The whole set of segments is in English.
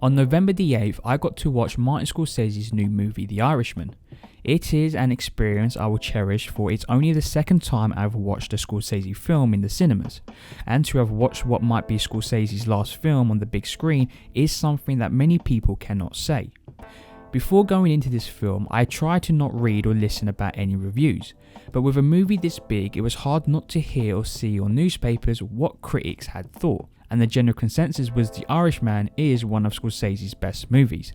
On November the 8th, I got to watch Martin Scorsese's new movie, The Irishman. It is an experience I will cherish, for it's only the second time I've watched a Scorsese film in the cinemas, and to have watched what might be Scorsese's last film on the big screen is something that many people cannot say. Before going into this film, I tried to not read or listen about any reviews, but with a movie this big, it was hard not to hear or see on newspapers what critics had thought, and the general consensus was The Irishman is one of Scorsese's best movies.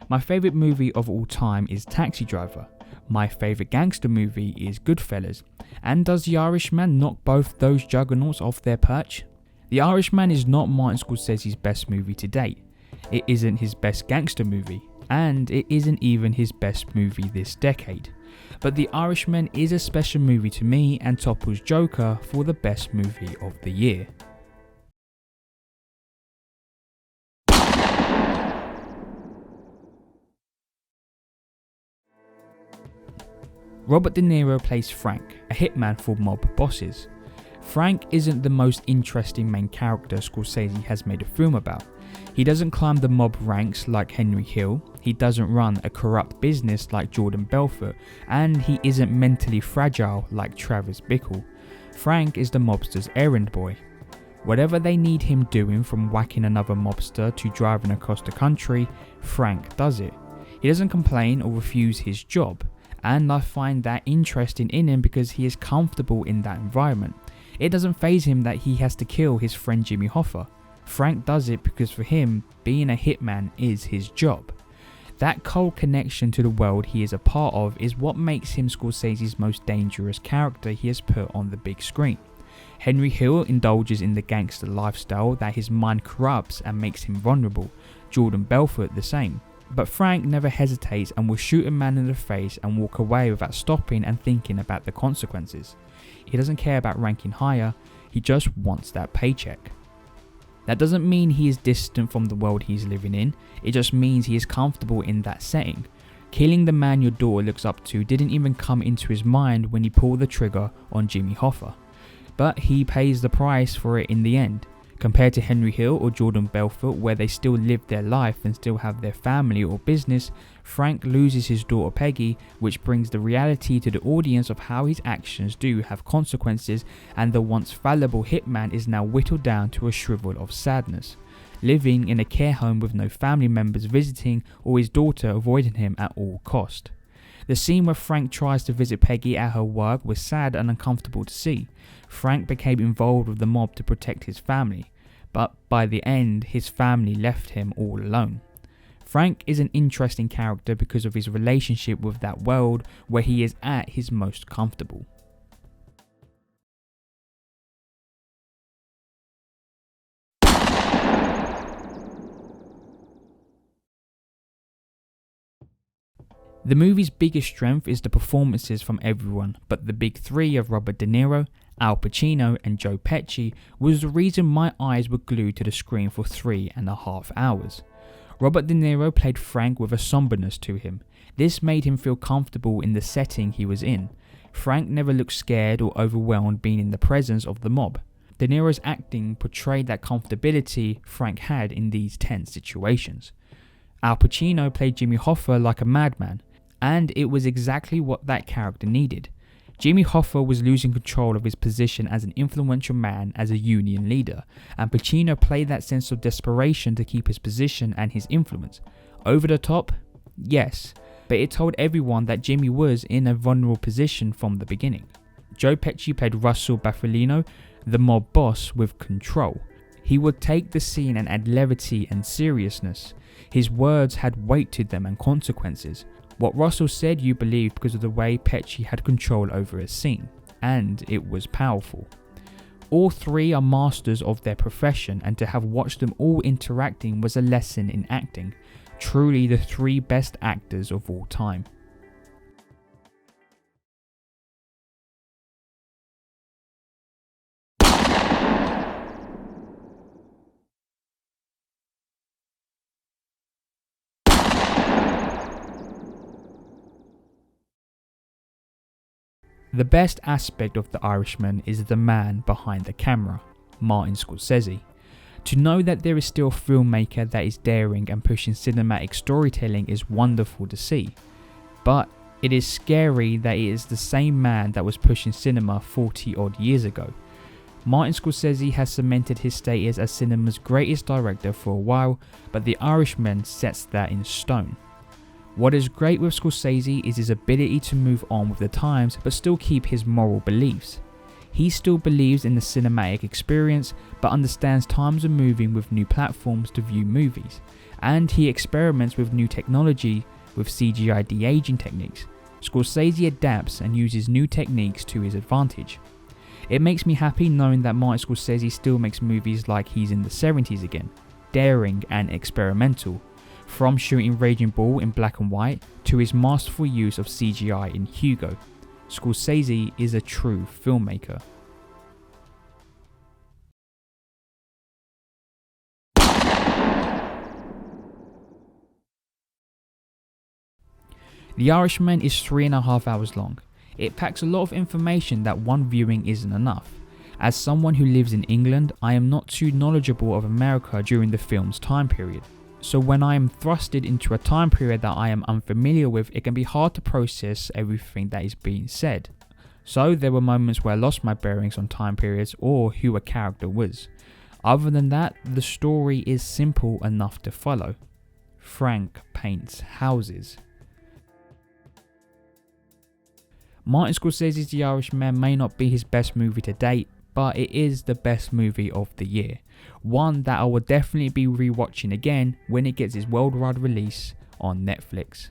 My favourite movie of all time is Taxi Driver. My favourite gangster movie is Goodfellas. And does The Irishman knock both those juggernauts off their perch? The Irishman is not Martin Scorsese's best movie to date. It isn't his best gangster movie, and it isn't even his best movie this decade. But The Irishman is a special movie to me and topples Joker for the best movie of the year. Robert De Niro plays Frank, a hitman for mob bosses. Frank isn't the most interesting main character Scorsese has made a film about. He doesn't climb the mob ranks like Henry Hill, he doesn't run a corrupt business like Jordan Belfort, and he isn't mentally fragile like Travis Bickle. Frank is the mobster's errand boy. Whatever they need him doing, from whacking another mobster to driving across the country, Frank does it. He doesn't complain or refuse his job. And I find that interesting in him because he is comfortable in that environment. It doesn't faze him that he has to kill his friend Jimmy Hoffa. Frank does it because for him, being a hitman is his job. That cold connection to the world he is a part of is what makes him Scorsese's most dangerous character he has put on the big screen. Henry Hill indulges in the gangster lifestyle that his mind corrupts and makes him vulnerable. Jordan Belfort the same. But Frank never hesitates and will shoot a man in the face and walk away without stopping and thinking about the consequences. He doesn't care about ranking higher, he just wants that paycheck. That doesn't mean he is distant from the world he's living in, it just means he is comfortable in that setting. Killing the man your daughter looks up to didn't even come into his mind when he pulled the trigger on Jimmy Hoffa. But he pays the price for it in the end. Compared to Henry Hill or Jordan Belfort, where they still live their life and still have their family or business, Frank loses his daughter Peggy, which brings the reality to the audience of how his actions do have consequences, and the once fallible hitman is now whittled down to a shrivel of sadness, living in a care home with no family members visiting or his daughter avoiding him at all cost. The scene where Frank tries to visit Peggy at her work was sad and uncomfortable to see. Frank became involved with the mob to protect his family, but by the end, his family left him all alone. Frank is an interesting character because of his relationship with that world where he is at his most comfortable. The movie's biggest strength is the performances from everyone, but the big three of Robert De Niro, Al Pacino and Joe Pesci was the reason my eyes were glued to the screen for 3.5 hours. Robert De Niro played Frank with a somberness to him. This made him feel comfortable in the setting he was in. Frank never looked scared or overwhelmed being in the presence of the mob. De Niro's acting portrayed that comfortability Frank had in these tense situations. Al Pacino played Jimmy Hoffa like a madman, and it was exactly what that character needed. Jimmy Hoffa was losing control of his position as an influential man as a union leader, and Pacino played that sense of desperation to keep his position and his influence. Over the top? Yes, but it told everyone that Jimmy was in a vulnerable position from the beginning. Joe Pesci played Russell Bufalino, the mob boss with control. He would take the scene and add levity and seriousness. His words had weight to them and consequences. What Russell said you believed because of the way Pesci had control over a scene, and it was powerful. All three are masters of their profession, and to have watched them all interacting was a lesson in acting. Truly the three best actors of all time. The best aspect of The Irishman is the man behind the camera, Martin Scorsese. To know that there is still a filmmaker that is daring and pushing cinematic storytelling is wonderful to see, but it is scary that it is the same man that was pushing cinema 40 odd years ago. Martin Scorsese has cemented his status as cinema's greatest director for a while, but The Irishman sets that in stone. What is great with Scorsese is his ability to move on with the times but still keep his moral beliefs. He still believes in the cinematic experience but understands times are moving with new platforms to view movies, and he experiments with new technology with CGI de-aging techniques. Scorsese adapts and uses new techniques to his advantage. It makes me happy knowing that Martin Scorsese still makes movies like he's in the 70s again, daring and experimental, from shooting Raging Bull in black and white to his masterful use of CGI in Hugo. Scorsese is a true filmmaker. The Irishman is 3.5 hours long. It packs a lot of information that one viewing isn't enough. As someone who lives in England, I am not too knowledgeable of America during the film's time period. So when I am thrusted into a time period that I am unfamiliar with, it can be hard to process everything that is being said. So there were moments where I lost my bearings on time periods or who a character was. Other than that, the story is simple enough to follow. Frank paints houses. Martin Scorsese's The Irishman may not be his best movie to date, but it is the best movie of the year. One that I will definitely be rewatching again when it gets its worldwide release on Netflix.